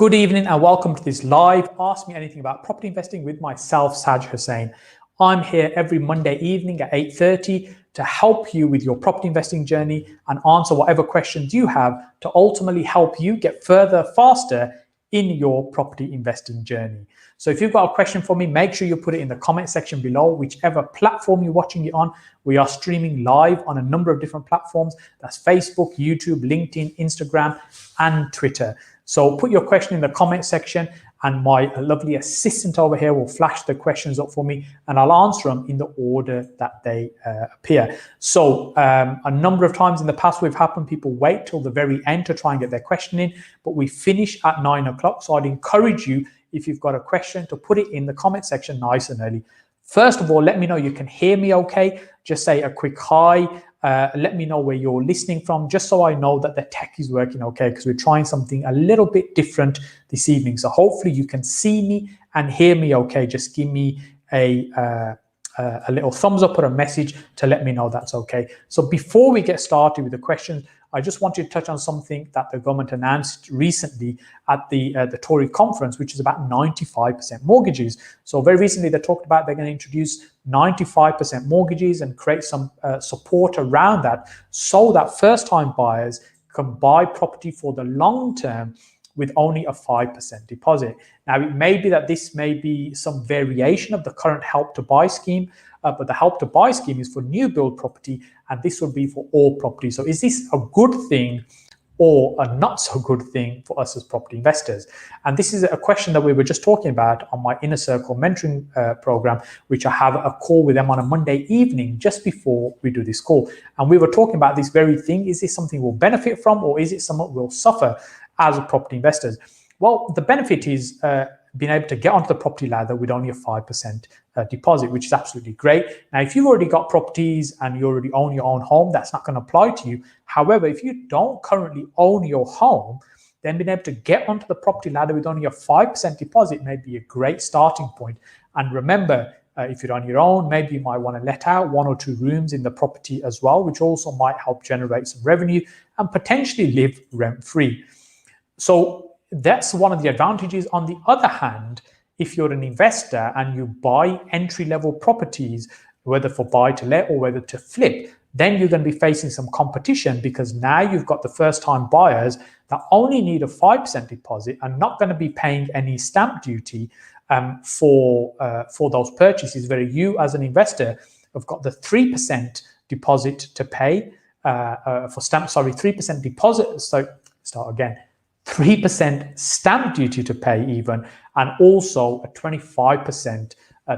Good evening and welcome to this live Ask Me Anything About Property Investing with myself, Saj Hussain. I'm here every Monday evening at 8:30 to help you with your property investing journey and answer whatever questions you have to ultimately help you get further faster in your property investing journey. So if you've got a question for me, make sure you put it in the comment section below, whichever platform you're watching it on. We are streaming live on a number of different platforms. That's Facebook, YouTube, LinkedIn, Instagram, and Twitter. So put your question in the comment section and my lovely assistant over here will flash the questions up for me and I'll answer them in the order that they appear. So a number of times in the past we've happened, people wait till the very end to try and get their question in, but we finish at 9 o'clock. So I'd encourage you, if you've got a question, to put it in the comment section nice and early. First of all, let me know you can hear me okay. Just say a quick hi. Let me know where you're listening from, just so I know that the tech is working okay, because we're trying something a little bit different this evening. So hopefully you can see me and hear me okay. Just give me a little thumbs up or a message to let me know that's okay. So before we get started with the questions, I just wanted to touch on something that the government announced recently at the Tory conference, which is about 95% mortgages. So very recently they talked about they're going to introduce 95% mortgages and create some support around that so that first-time buyers can buy property for the long term with only a 5% deposit. Now, it may be that this may be some variation of the current Help to Buy scheme, but the Help to Buy scheme is for new build property, and this would be for all property. So is this a good thing or a not so good thing for us as property investors? And this is a question that we were just talking about on my Inner Circle mentoring program, which I have a call with them on a Monday evening just before we do this call. And we were talking about this very thing. Is this something we'll benefit from, or is it something we'll suffer as property investors? Well, the benefit is being able to get onto the property ladder with only a 5% deposit, which is absolutely great. Now, if you've already got properties and you already own your own home, that's not going to apply to you. However, if you don't currently own your home, then being able to get onto the property ladder with only a 5% deposit may be a great starting point. And remember, if you're on your own, maybe you might want to let out 1 or 2 rooms in the property as well, which also might help generate some revenue and potentially live rent-free. So that's one of the advantages. On the other hand, if you're an investor and you buy entry-level properties, whether for buy to let or whether to flip, then you're going to be facing some competition, because now you've got the first-time buyers that only need a 5% deposit and not going to be paying any stamp duty for those purchases, where you as an investor have got the 3% deposit to pay for stamp, 3% deposit. So start again. 3% stamp duty to pay even, and also a 25%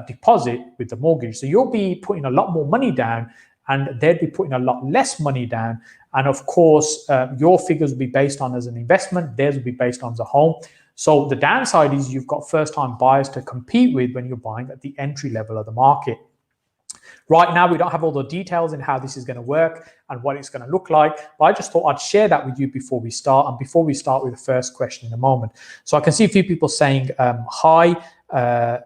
deposit with the mortgage. So you'll be putting a lot more money down and they'll be putting a lot less money down. And of course, your figures will be based on as an investment, theirs will be based on as a home. So the downside is you've got first-time buyers to compete with when you're buying at the entry level of the market. Right now, we don't have all the details in how this is going to work and what it's going to look like, but I just thought I'd share that with you before we start, and before we start with the first question in a moment. So I can see a few people saying hi,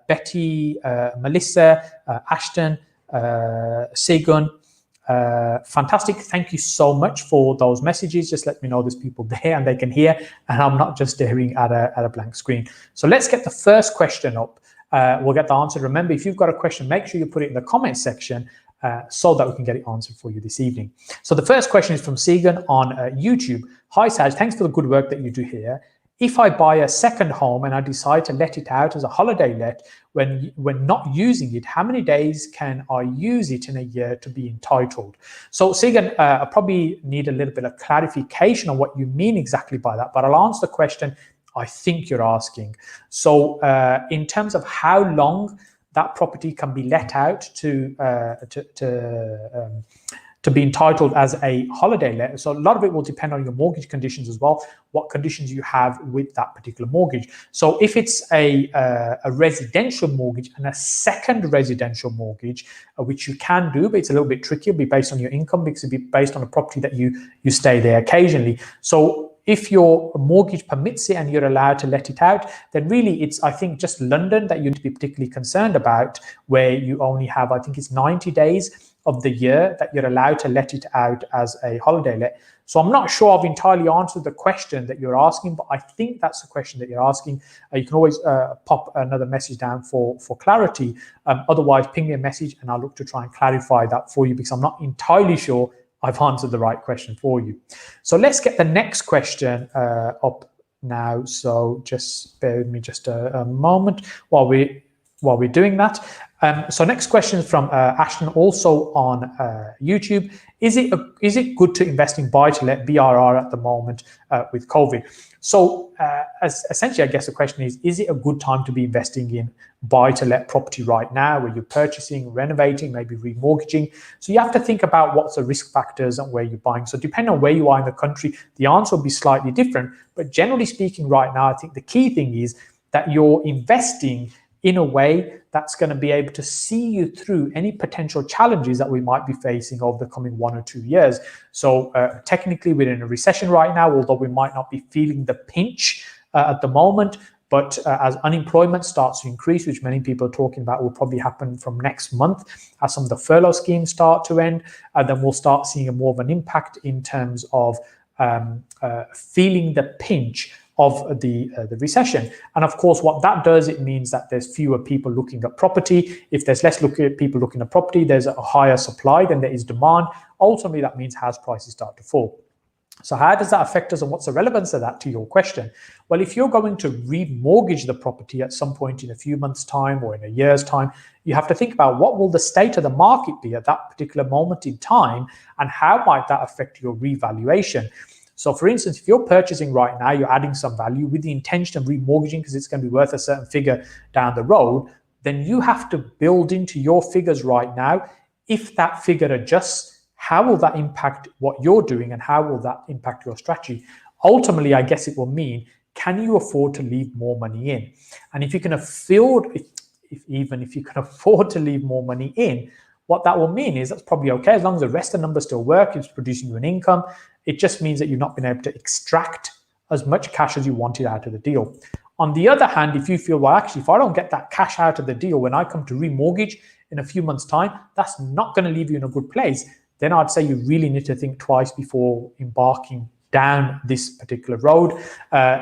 Betty, Melissa, Ashton, Segun. Fantastic. Thank you so much for those messages. Just let me know there's people there and they can hear, and I'm not just staring at a blank screen. So let's get the first question up. We'll get the answer. Remember, if you've got a question, make sure you put it in the comment section so that we can get it answered for you this evening. So the first question is from Segan on YouTube. Hi Saj, thanks for the good work that you do here. If I buy a second home and I decide to let it out as a holiday let when not using it, how many days can I use it in a year to be entitled? So Segan, I probably need a little bit of clarification on what you mean exactly by that, but I'll answer the question I think you're asking. So in terms of how long that property can be let out to be entitled as a holiday let. So a lot of it will depend on your mortgage conditions as well, what conditions you have with that particular mortgage. So if it's a residential mortgage and a second residential mortgage, which you can do, but it's a little bit tricky, it'll be based on your income, because it'll be based on a property that you stay there occasionally. So if your mortgage permits it and you're allowed to let it out, then really it's, I think, just London that you need to be particularly concerned about, where you only have, I think it's 90 days of the year that you're allowed to let it out as a holiday let. So I'm not sure I've entirely answered the question that you're asking, but I think that's the question that you're asking. You can always pop another message down for clarity. Otherwise, ping me a message and I'll look to try and clarify that for you, because I'm not entirely sure I've answered the right question for you. So let's get the next question up now. So just bear with me just a moment while we're doing that. So next question is from Ashton, also on YouTube. Is it good to invest in buy-to-let BRR at the moment with COVID? So essentially, I guess the question is it a good time to be investing in buy-to-let property right now, where you're purchasing, renovating, maybe remortgaging? So you have to think about what's the risk factors and where you're buying. So depending on where you are in the country, the answer will be slightly different. But generally speaking right now, I think the key thing is that you're investing in a way that's going to be able to see you through any potential challenges that we might be facing over the coming 1 or 2 years. So technically we're in a recession right now, although we might not be feeling the pinch at the moment. But as unemployment starts to increase, which many people are talking about will probably happen from next month, as some of the furlough schemes start to end, then we'll start seeing more of an impact in terms of feeling the pinch of the recession. And of course, what that does, it means that there's fewer people looking at property. If there's less people looking at property, there's a higher supply than there is demand. Ultimately, that means house prices start to fall. So how does that affect us, and what's the relevance of that to your question? Well, if you're going to remortgage the property at some point in a few months' time or in a year's time, you have to think about what will the state of the market be at that particular moment in time, and how might that affect your revaluation. So for instance, if you're purchasing right now, you're adding some value with the intention of remortgaging because it's going to be worth a certain figure down the road, then you have to build into your figures right now, if that figure adjusts, how will that impact what you're doing and how will that impact your strategy? Ultimately, I guess it will mean, can you afford to leave more money in? And if you can afford, even if you can afford to leave more money in, what that will mean is that's probably okay, as long as the rest of the numbers still work, it's producing you an income. It just means that you've not been able to extract as much cash as you wanted out of the deal. On the other hand, if you feel, well, actually, if I don't get that cash out of the deal when I come to remortgage in a few months' time, that's not going to leave you in a good place. Then I'd say you really need to think twice before embarking down this particular road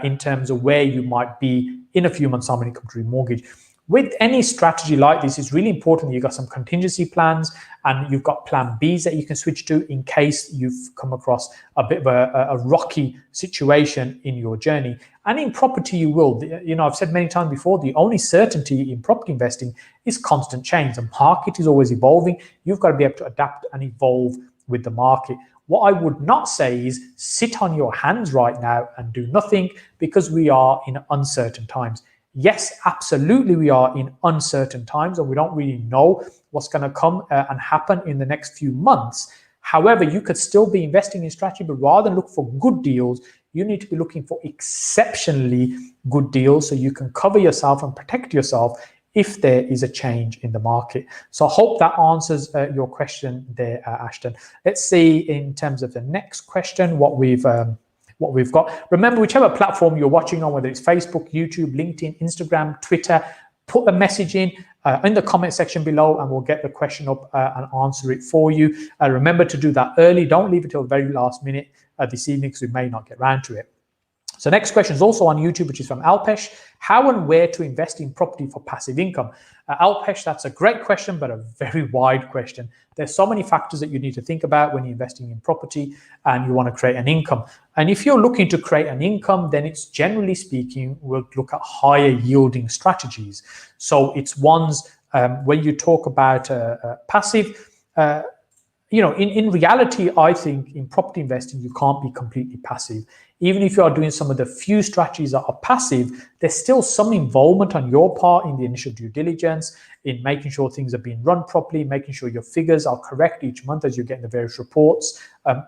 in terms of where you might be in a few months' time when you come to remortgage. With any strategy like this, it's really important that you've got some contingency plans and you've got plan Bs that you can switch to in case you've come across a bit of a rocky situation in your journey. And in property, you will. You know, I've said many times before, the only certainty in property investing is constant change. The market is always evolving. You've got to be able to adapt and evolve with the market. What I would not say is sit on your hands right now and do nothing, because we are in uncertain times. Yes, absolutely, we are in uncertain times and we don't really know what's going to come and happen in the next few months. However, you could still be investing in strategy, but rather than look for good deals, you need to be looking for exceptionally good deals so you can cover yourself and protect yourself if there is a change in the market. So I hope that answers your question there, Ashton. Let's see in terms of the next question what we've got. Remember, whichever platform you're watching on, whether it's Facebook, YouTube, LinkedIn, Instagram, Twitter, put a message in the comment section below and we'll get the question up and answer it for you. Remember to do that early. Don't leave it till the very last minute this evening because we may not get around to it. So next question is also on YouTube, which is from Alpesh. How and where to invest in property for passive income? Alpesh, that's a great question, but a very wide question. There's so many factors that you need to think about when you're investing in property and you want to create an income. And if you're looking to create an income, then it's generally speaking, we'll look at higher yielding strategies. So it's ones when you talk about passive, you know, in reality, I think in property investing, you can't be completely passive. Even if you are doing some of the few strategies that are passive, there's still some involvement on your part in the initial due diligence, in making sure things are being run properly, making sure your figures are correct each month as you're getting the various reports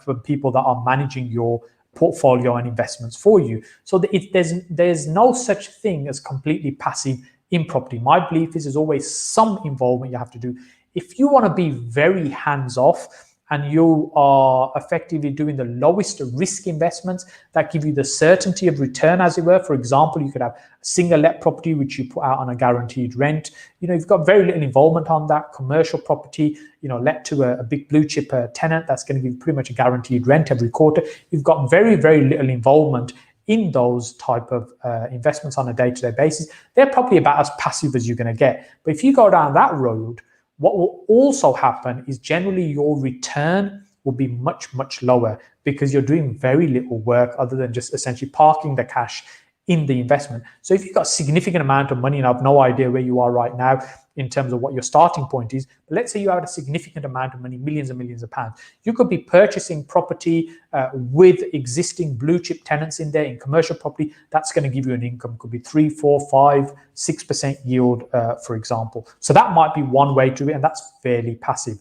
from people that are managing your portfolio and investments for you. So there's no such thing as completely passive in property. My belief is there's always some involvement you have to do. If you want to be very hands-off and you are effectively doing the lowest risk investments that give you the certainty of return, as it were. For example, you could have a single let property which you put out on a guaranteed rent. You've got very little involvement on that. Commercial property, let to a big blue chip tenant that's going to give you pretty much a guaranteed rent every quarter. You've got very, very little involvement in those type of investments on a day-to-day basis. They're probably about as passive as you're going to get. But if you go down that road, what will also happen is generally your return will be much, much lower because you're doing very little work other than just essentially parking the cash in the investment. So if you've got a significant amount of money, and I have no idea where you are right now in terms of what your starting point is, but let's say you have a significant amount of money, millions and millions of pounds, you could be purchasing property with existing blue chip tenants in there in commercial property. That's going to give you an income. It could be 3, 4, 5, 6% yield, for example. So that might be one way to do it, and that's fairly passive.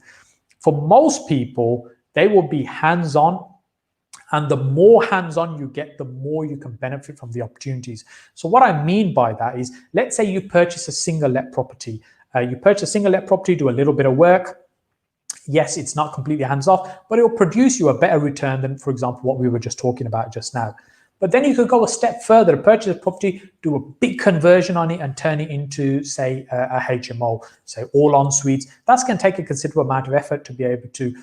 For most people, they will be hands-on. And the more hands-on you get, the more you can benefit from the opportunities. So what I mean by that is, let's say you purchase a single let property. You purchase a single let property, do a little bit of work. Yes, it's not completely hands-off, but it will produce you a better return than, for example, what we were just talking about just now. But then you could go a step further, purchase a property, do a big conversion on it and turn it into, say, a HMO, say all en suites. That's going to take a considerable amount of effort to be able to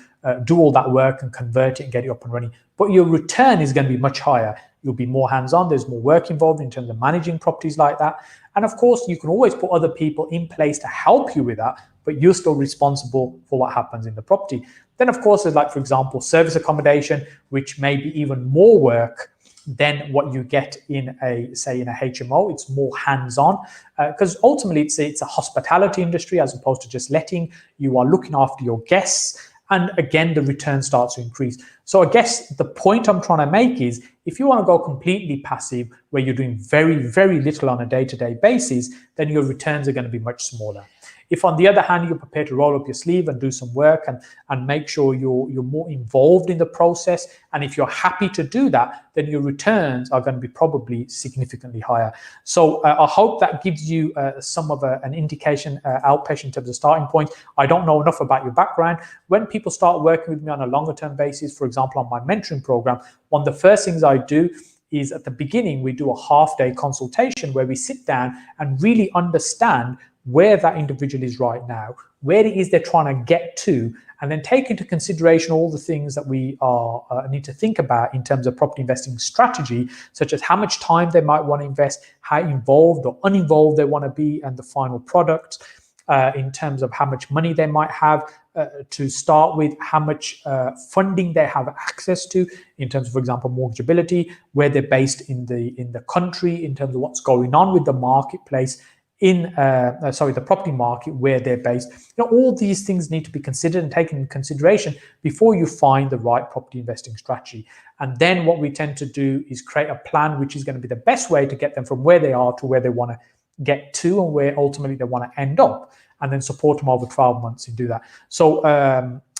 do all that work and convert it and get it up and running. But your return is going to be much higher. You'll be more hands-on. There's more work involved in terms of managing properties like that. And of course, you can always put other people in place to help you with that, but you're still responsible for what happens in the property. Then, of course, there's like, for example, service accommodation, which may be even more work than what you get in a, say, in a HMO. It's more hands-on because ultimately it's a hospitality industry as opposed to just letting. You are looking after your guests, and again, the return starts to increase. So I guess the point I'm trying to make is, if you want to go completely passive, where you're doing very, very little on a day-to-day basis, then your returns are going to be much smaller. If, on the other hand, you're prepared to roll up your sleeve and do some work and make sure you're more involved in the process, and if you're happy to do that, then your returns are going to be probably significantly higher. So I hope that gives you some of an indication, outpatient in terms of starting point. I don't know enough about your background. When people start working with me on a longer term basis, for example, on my mentoring program, one of the first things I do is at the beginning, we do a half-day consultation where we sit down and really understand where that individual is right now, where it is they're trying to get to, and then take into consideration all the things that we need to think about in terms of property investing strategy, such as how much time they might want to invest, how involved or uninvolved they want to be, and the final product, in terms of how much money they might have to start with, how much funding they have access to in terms of, for example, mortgageability, where they're based in the country, in terms of what's going on with the marketplace, in the property market where they're based. All these things need to be considered and taken in consideration before you find the right property investing strategy. And then what we tend to do is create a plan which is going to be the best way to get them from where they are to where they want to get to and where ultimately they want to end up, and then support them over 12 months and do that. So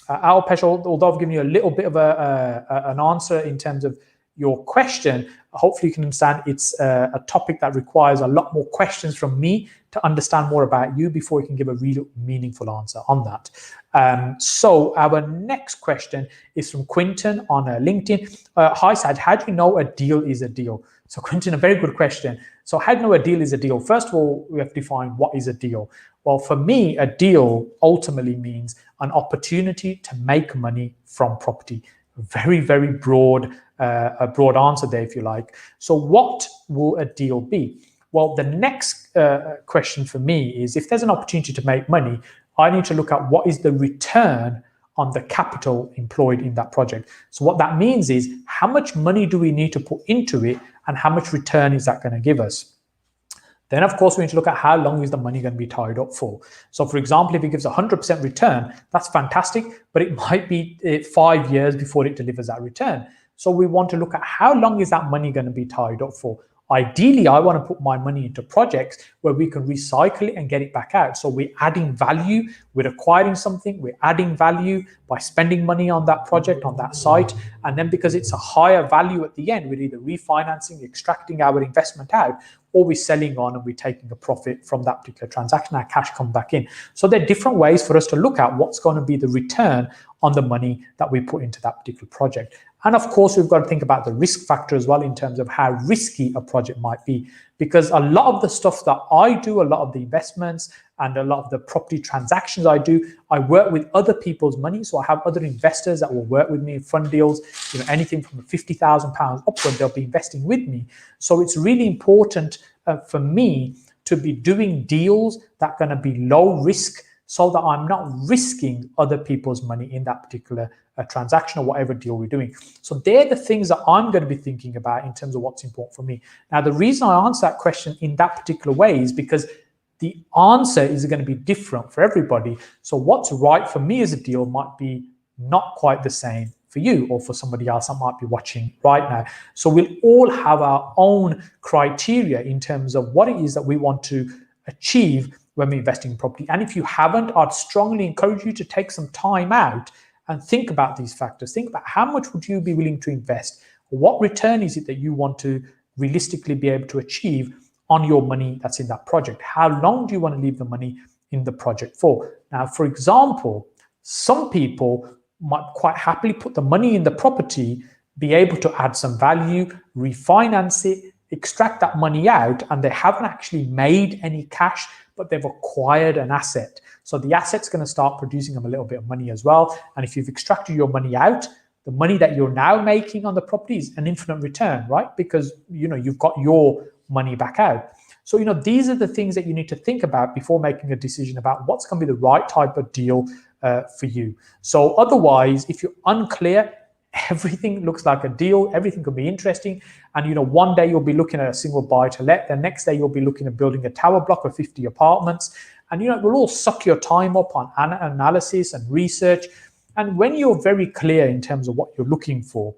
Alpesh, although I've given you a little bit of an answer in terms of your question, hopefully you can understand it's a topic that requires a lot more questions from me to understand more about you before you can give a real meaningful answer on that. So our next question is from Quinton on LinkedIn. Hi Saj, how do you know a deal is a deal? So Quinton, a very good question. So how do you know a deal is a deal? First of all, we have to define what is a deal. Well, for me, a deal ultimately means an opportunity to make money from property. Very, very broad, a broad answer there, if you like. So what will a deal be? Well, the next question for me is, if there's an opportunity to make money, I need to look at what is the return on the capital employed in that project. So what that means is, how much money do we need to put into it and how much return is that going to give us? Then, of course, we need to look at how long is the money going to be tied up for. So, for example, if it gives 100% return, that's fantastic, but it might be 5 years before it delivers that return. So we want to look at how long is that money going to be tied up for. Ideally, I want to put my money into projects where we can recycle it and get it back out. So we're adding value, we're acquiring something, we're adding value by spending money on that project, on that site. And then because it's a higher value at the end, we're either refinancing, extracting our investment out, or we're selling on and we're taking a profit from that particular transaction. Our cash comes back in. So there are different ways for us to look at what's going to be the return on the money that we put into that particular project. And of course, we've got to think about the risk factor as well in terms of how risky a project might be. Because a lot of the stuff that I do, a lot of the investments and a lot of the property transactions I do, I work with other people's money. So I have other investors that will work with me in fund deals, anything from £50,000 upward, they'll be investing with me. So it's really important for me to be doing deals that are going to be low risk, so that I'm not risking other people's money in that particular transaction or whatever deal we're doing. So they're the things that I'm going to be thinking about in terms of what's important for me. Now, the reason I answer that question in that particular way is because the answer is going to be different for everybody. So what's right for me as a deal might be not quite the same for you or for somebody else that might be watching right now. So we'll all have our own criteria in terms of what it is that we want to achieve when we're investing in property. And if you haven't, I'd strongly encourage you to take some time out and think about these factors. Think about how much would you be willing to invest? What return is it that you want to realistically be able to achieve on your money that's in that project? How long do you want to leave the money in the project for? Now, for example, some people might quite happily put the money in the property, be able to add some value, refinance it, extract that money out, and they haven't actually made any cash, but they've acquired an asset. So the asset's going to start producing them a little bit of money as well. And if you've extracted your money out, the money that you're now making on the property is an infinite return, right? Because, you've got your money back out. So, these are the things that you need to think about before making a decision about what's going to be the right type of deal for you. So otherwise, if you're unclear, everything looks like a deal, everything could be interesting. And, one day you'll be looking at a single buy to let, the next day you'll be looking at building a tower block of 50 apartments. And, it will all suck your time up on analysis and research. And when you're very clear in terms of what you're looking for,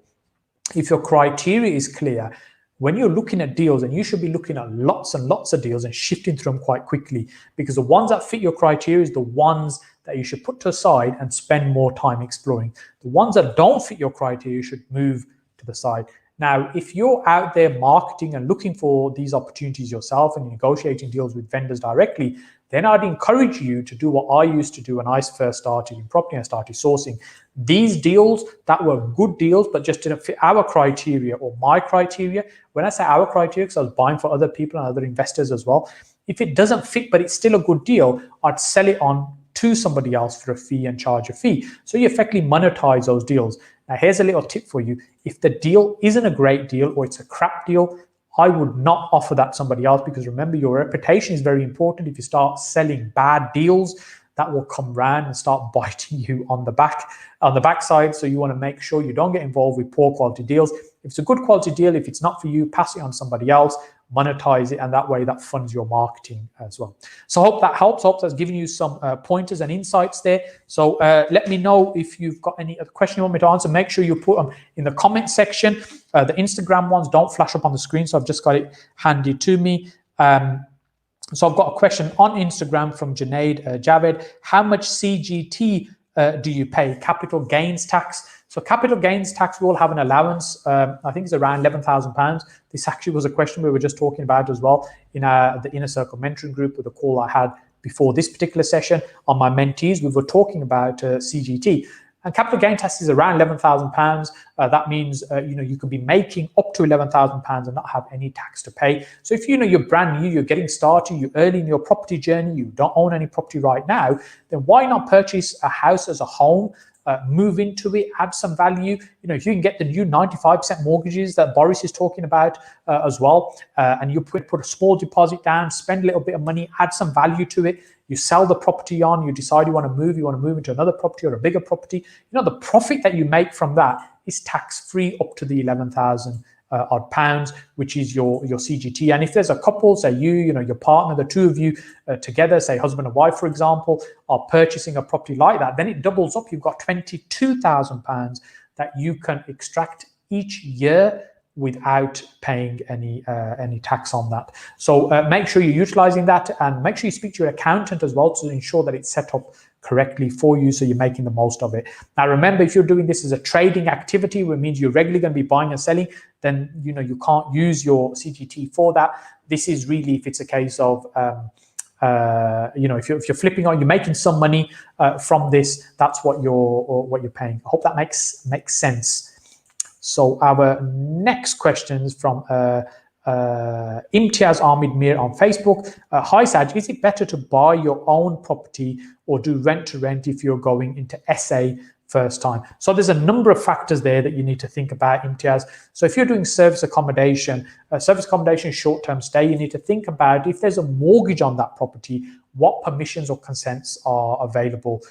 if your criteria is clear, when you're looking at deals, and you should be looking at lots and lots of deals and shifting through them quite quickly, because the ones that fit your criteria is the ones that you should put to the side and spend more time exploring. The ones that don't fit your criteria, you should move to the side. Now, if you're out there marketing and looking for these opportunities yourself and negotiating deals with vendors directly, then I'd encourage you to do what I used to do when I first started in property and started sourcing. These deals that were good deals, but just didn't fit our criteria or my criteria. When I say our criteria, because I was buying for other people and other investors as well, if it doesn't fit, but it's still a good deal, I'd sell it on to somebody else for a fee and charge a fee. So you effectively monetize those deals. Now, here's a little tip for you. If the deal isn't a great deal or it's a crap deal, I would not offer that to somebody else, because remember, your reputation is very important. If you start selling bad deals, that will come round and start biting you on the backside. So you want to make sure you don't get involved with poor quality deals. If it's a good quality deal, if it's not for you, pass it on to somebody else, monetize it, and that way that funds your marketing as well. So I hope that helps. I hope that's giving you some pointers and insights there. So let me know if you've got any other question you want me to answer. Make sure you put them in the comment section. The Instagram ones don't flash up on the screen, so I've just got it handy to me. So I've got a question on Instagram from Junaid Javed. How much CGT do you pay? Capital gains tax. So capital gains tax will have an allowance. I think it's around £11,000. This actually was a question we were just talking about as well in the Inner Circle mentoring group with a call I had before this particular session on my mentees. We were talking about CGT. And capital gain tax is around £11,000. That means you could be making up to £11,000 and not have any tax to pay. So if you're brand new, you're getting started, you're early in your property journey, you don't own any property right now, then why not purchase a house as a home? Move into it, add some value. If you can get the new 95% mortgages that Boris is talking about as well, and you put a small deposit down, spend a little bit of money, add some value to it. You sell the property on, you decide you want to move into another property or a bigger property. The profit that you make from that is tax-free up to the 11,000 odd pounds, which is your CGT. And if there's a couple, say your partner, the two of you together, say husband and wife, for example, are purchasing a property like that, then it doubles up. You've got £22,000 that you can extract each year without paying any tax on that. So make sure you're utilizing that, and make sure you speak to your accountant as well to ensure that it's set up correctly for you, so you're making the most of it. Now remember, if you're doing this as a trading activity, which means you're regularly going to be buying and selling, then you can't use your CGT for that. This is really if it's a case of if you're flipping on, you're making some money from this, that's what you're paying. I hope that makes sense. So our next question is from Imtiaz Ahmed Mir on Facebook. Hi Saj, is it better to buy your own property or do rent to rent if you're going into SA first time? So there's a number of factors there that you need to think about, Imtiaz. So if you're doing service accommodation short-term stay, you need to think about if there's a mortgage on that property, what permissions or consents are available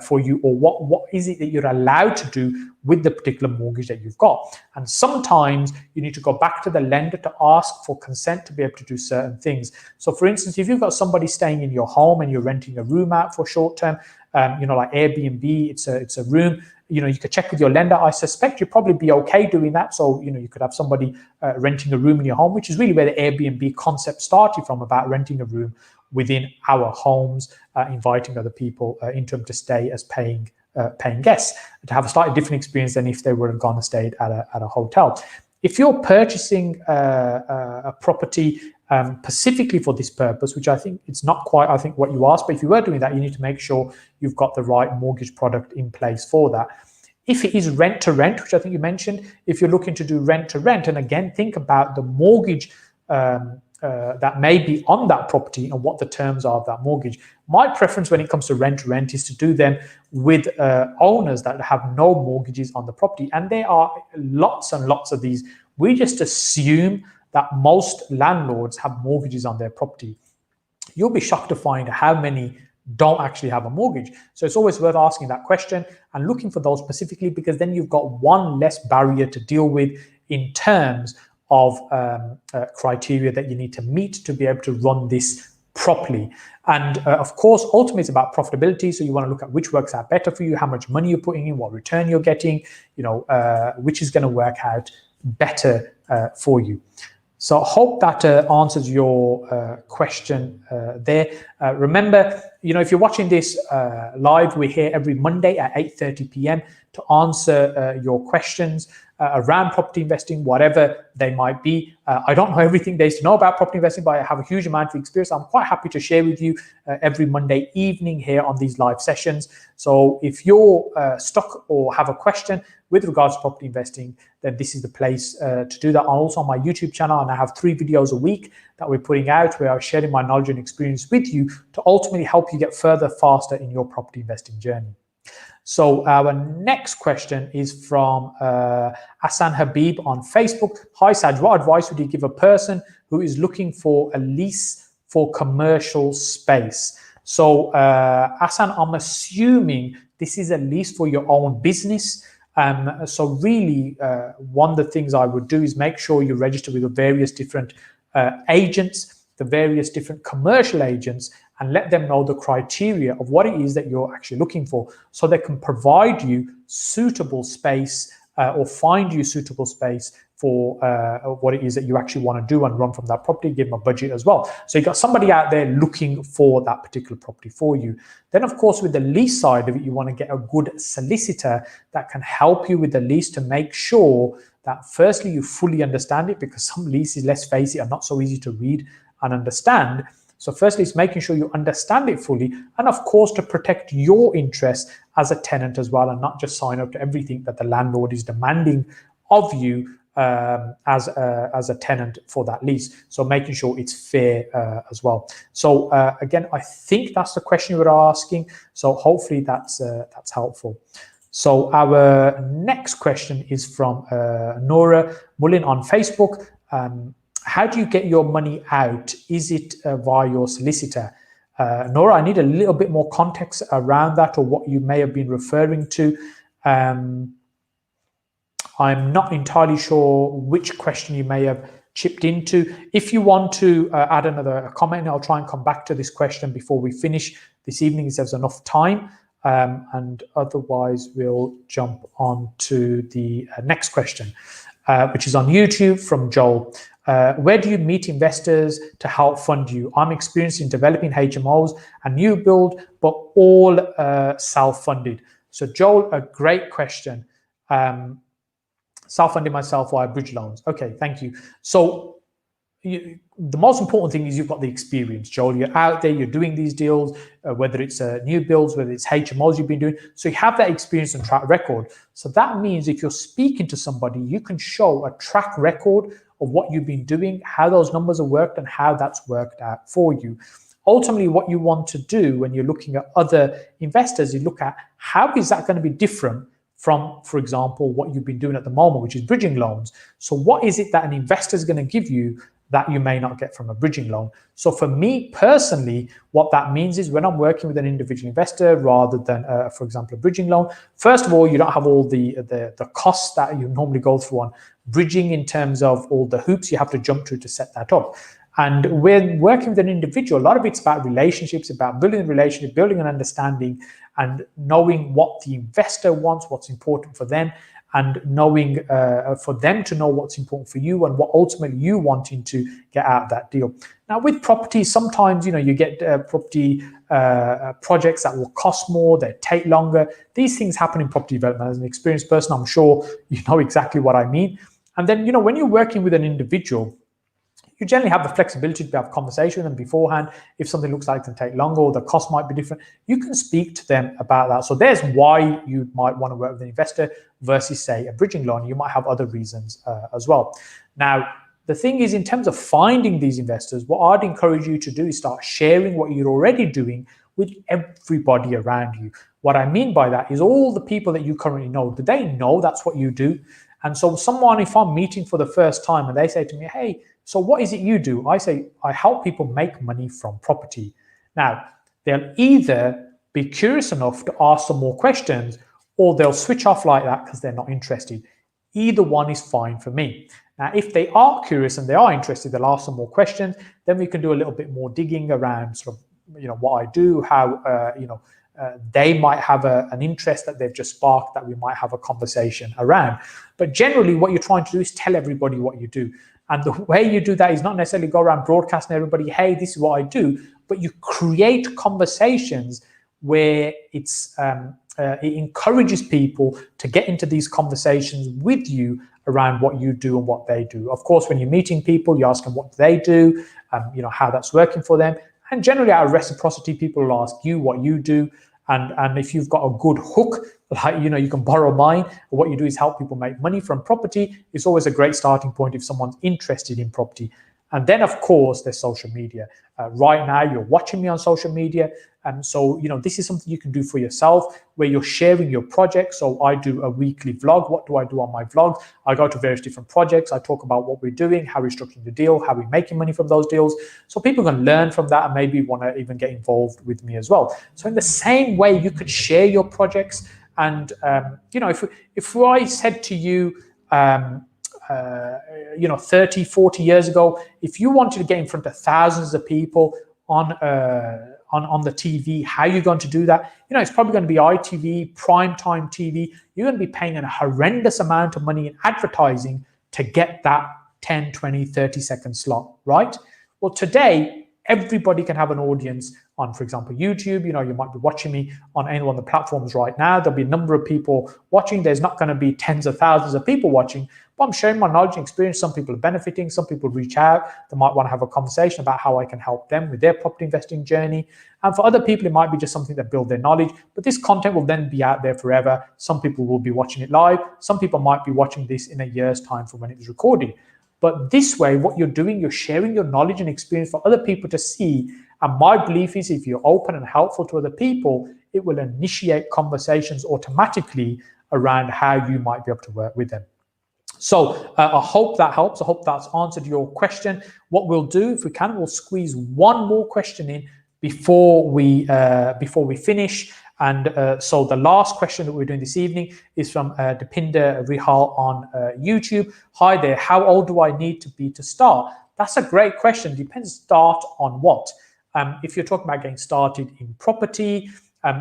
for you, or what is it that you're allowed to do with the particular mortgage that you've got. And sometimes you need to go back to the lender to ask for consent to be able to do certain things. So for instance, if you've got somebody staying in your home and you're renting a room out for short term, like Airbnb, it's a room, you could check with your lender. I suspect you'd probably be okay doing that. So, you could have somebody renting a room in your home, which is really where the Airbnb concept started from, about renting a room within our homes, inviting other people into them to stay as paying guests, to have a slightly different experience than if they were going to stay at a hotel. If you're purchasing a property specifically for this purpose, which I think it's not quite, what you asked, but if you were doing that, you need to make sure you've got the right mortgage product in place for that. If it is rent to rent, which I think you mentioned, if you're looking to do rent to rent, and again, think about the mortgage that may be on that property and what the terms are of that mortgage. My preference when it comes to rent to rent is to do them with owners that have no mortgages on the property. And there are lots and lots of these. We just assume that most landlords have mortgages on their property. You'll be shocked to find how many don't actually have a mortgage. So it's always worth asking that question and looking for those specifically, because then you've got one less barrier to deal with in terms of criteria that you need to meet to be able to run this properly. And of course, ultimately it's about profitability. So you want to look at which works out better for you, how much money you're putting in, what return you're getting, which is going to work out better for you. So I hope that answers your question there. Remember, if you're watching this live, we're here every Monday at 8:30 p.m. to answer your questions around property investing, whatever they might be. I don't know everything there is to know about property investing, but I have a huge amount of experience. I'm quite happy to share with you every Monday evening here on these live sessions. So if you're stuck or have a question with regards to property investing, then this is the place to do that. I'm also on my YouTube channel, and I have 3 videos a week that we're putting out where I'm sharing my knowledge and experience with you to ultimately help you get further faster in your property investing journey. So our next question is from Hassan Habib on Facebook. Hi Saj, what advice would you give a person who is looking for a lease for commercial space? So Hassan, I'm assuming this is a lease for your own business. So really, one of the things I would do is make sure you register with the various different agents, the various different commercial agents, and let them know the criteria of what it is that you're actually looking for, so they can provide you suitable space or find you suitable space for what it is that you actually want to do and run from that property, give them a budget as well. So you've got somebody out there looking for that particular property for you. Then of course, with the lease side of it, you want to get a good solicitor that can help you with the lease to make sure that firstly, you fully understand it, because some leases, let's face it, are not so easy to read and understand. So firstly, it's making sure you understand it fully, and of course, to protect your interests as a tenant as well, and not just sign up to everything that the landlord is demanding of you as a tenant for that lease. So making sure it's fair as well. So again, I think that's the question you were asking. So hopefully that's helpful. So our next question is from Nora Mullin on Facebook. How do you get your money out? Is it via your solicitor? Nora, I need a little bit more context around that, or what you may have been referring to. I'm not entirely sure which question you may have chipped into. If you want to add another comment, I'll try and come back to this question before we finish this evening, if there's enough time. And otherwise, we'll jump on to the next question. which is on YouTube from Joel. Where do you meet investors to help fund you? I'm experienced in developing HMOs and new build, but all self-funded. So Joel, a great question. Self-funding myself via bridge loans. Okay, thank you. So the most important thing is you've got the experience, Joel. You're out there, you're doing these deals, whether it's new builds, whether it's HMOs you've been doing. So you have that experience and track record. So that means if you're speaking to somebody, you can show a track record of what you've been doing, how those numbers have worked, and how that's worked out for you. Ultimately, what you want to do when you're looking at other investors, you look at how is that going to be different from, for example, what you've been doing at the moment, which is bridging loans. So what is it that an investor is going to give you that you may not get from a bridging loan? So for me personally, what that means is when I'm working with an individual investor rather than, for example, a bridging loan, first of all, you don't have all the costs that you normally go through on bridging in terms of all the hoops you have to jump through to set that up. And when working with an individual, a lot of it's about relationships, about building a relationship, building an understanding, and knowing what the investor wants, what's important for them, and knowing for them to know what's important for you and what ultimately you wanting to get out of that deal. Now, with property, sometimes you get property projects that will cost more, they take longer. These things happen in property development. As an experienced person, I'm sure you know exactly what I mean. And then when you're working with an individual, you generally have the flexibility to have a conversation with them beforehand. If something looks like it can take longer or the cost might be different, you can speak to them about that. So there's why you might want to work with an investor versus, say, a bridging loan. You might have other reasons as well. Now, the thing is, in terms of finding these investors, what I'd encourage you to do is start sharing what you're already doing with everybody around you. What I mean by that is all the people that you currently know, do they know that's what you do? And so someone, if I'm meeting for the first time and they say to me, hey, so what is it you do? I say, I help people make money from property. Now, they'll either be curious enough to ask some more questions or they'll switch off like that because they're not interested. Either one is fine for me. Now, if they are curious and they are interested, they'll ask some more questions. Then we can do a little bit more digging around sort of, what I do, how, they might have an interest that they've just sparked that we might have a conversation around. But generally, what you're trying to do is tell everybody what you do. And the way you do that is not necessarily go around broadcasting everybody, hey, this is what I do, but you create conversations where it encourages people to get into these conversations with you around what you do and what they do. Of course, when you're meeting people, you ask them what they do, how that's working for them. And generally, out of reciprocity, people will ask you what you do. And if you've got a good hook, like, you can borrow mine, what you do is help people make money from property. It's always a great starting point if someone's interested in property. And then, of course, there's social media. Right now, you're watching me on social media. And so, this is something you can do for yourself where you're sharing your projects. So I do a weekly vlog. What do I do on my vlogs? I go to various different projects. I talk about what we're doing, how we're structuring the deal, how we're making money from those deals. So people can learn from that and maybe want to even get involved with me as well. So in the same way, you could share your projects. And, if I said to you, 30, 40 years ago, if you wanted to get in front of thousands of people on the TV, how are you going to do that? It's probably going to be ITV, primetime TV. You're going to be paying a horrendous amount of money in advertising to get that 10, 20, 30-second slot, right? Well, today, everybody can have an audience on, for example, YouTube. You might be watching me on any one of the platforms right now. There'll be a number of people watching. There's not going to be tens of thousands of people watching, but I'm sharing my knowledge and experience. Some people are benefiting. Some people reach out. They might want to have a conversation about how I can help them with their property investing journey. And for other people, it might be just something that builds their knowledge, but this content will then be out there forever. Some people will be watching it live. Some people might be watching this in a year's time from when it was recorded. But this way, what you're doing, you're sharing your knowledge and experience for other people to see. And my belief is if you're open and helpful to other people, it will initiate conversations automatically around how you might be able to work with them. So I hope that helps. I hope that's answered your question. What we'll do, if we can, we'll squeeze one more question in before we finish. And so the last question that we're doing this evening is from Deepinder Rihal on YouTube. Hi there, how old do I need to be to start? That's a great question. Depends, start on what? If you're talking about getting started in property,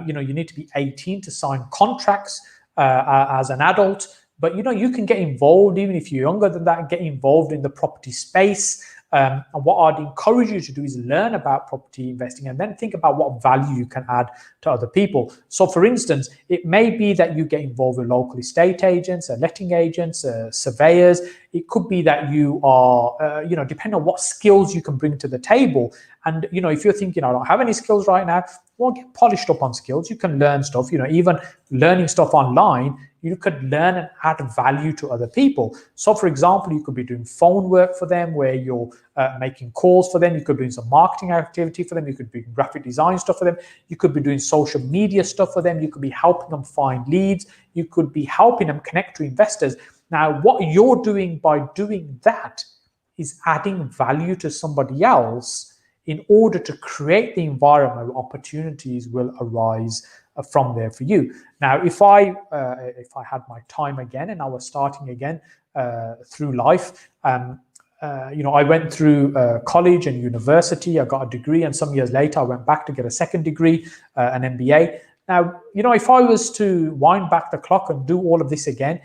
you need to be 18 to sign contracts as an adult. But you can get involved, even if you're younger than that, and get involved in the property space. And what I'd encourage you to do is learn about property investing and then think about what value you can add to other people. So for instance, it may be that you get involved with local estate agents, letting agents, surveyors. It could be that you are, depending on what skills you can bring to the table. And, if you're thinking, I don't have any skills right now, well, get polished up on skills. You can learn stuff, even learning stuff online, you could learn and add value to other people. So for example, you could be doing phone work for them where you're making calls for them. You could be doing some marketing activity for them. You could be doing graphic design stuff for them. You could be doing social media stuff for them. You could be helping them find leads. You could be helping them connect to investors. Now, what you're doing by doing that is adding value to somebody else in order to create the environment where opportunities will arise from there for you. Now, if I had my time again and I was starting again through life, I went through college and university. I got a degree, and some years later, I went back to get a second degree, an MBA. Now, if I was to wind back the clock and do all of this again,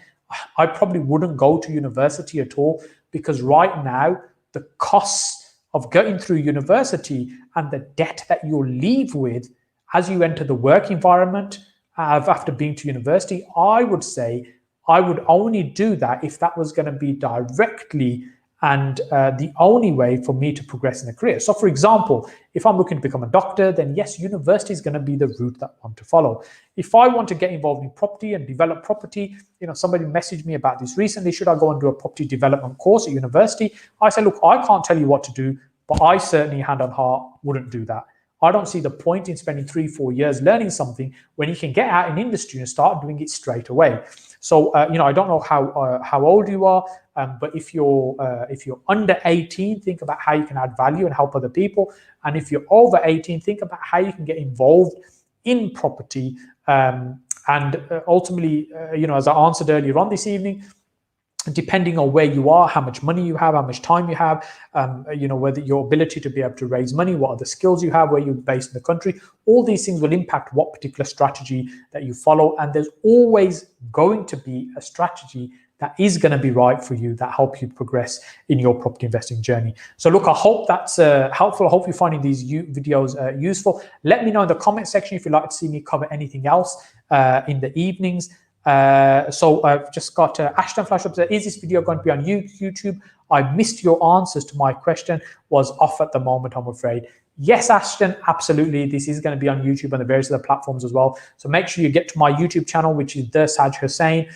I probably wouldn't go to university at all, because right now, the costs of getting through university and the debt that you'll leave with as you enter the work environment after being to university, I would say I would only do that if that was going to be directly and the only way for me to progress in a career. So for example, if I'm looking to become a doctor, then yes, university is going to be the route that I want to follow. If I want to get involved in property and develop property, somebody messaged me about this recently, should I go and do a property development course at university? I said, look, I can't tell you what to do, but I certainly, hand on heart, wouldn't do that. I don't see the point in spending 3-4 years learning something when you can get out in industry and start doing it straight away. So, I don't know how old you are, but if you're under 18, think about how you can add value and help other people. And if you're over 18, think about how you can get involved in property. And ultimately, as I answered earlier on this evening, depending on where you are, how much money you have, how much time you have, whether your ability to be able to raise money, what are the skills you have, where you're based in the country, all these things will impact what particular strategy that you follow. And there's always going to be a strategy that is going to be right for you, that help you progress in your property investing journey. So look, I hope that's helpful. I hope you're finding these videos useful. Let me know in the comment section if you'd like to see me cover anything else in the evenings. So I've just got Ashton Flash up there. Is this video going to be on YouTube? I missed your answers to my question, was off at the moment, I'm afraid. Yes, Ashton, absolutely. This is going to be on YouTube and the various other platforms as well. So make sure you get to my YouTube channel, which is The Saj Hussain.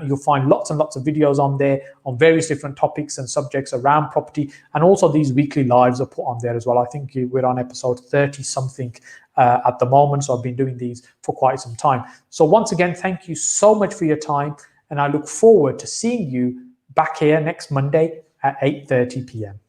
You'll find lots and lots of videos on there on various different topics and subjects around property. And also these weekly lives are put on there as well. I think we're on episode 30 something at the moment. So I've been doing these for quite some time. So once again, thank you so much for your time. And I look forward to seeing you back here next Monday at 8:30 p.m.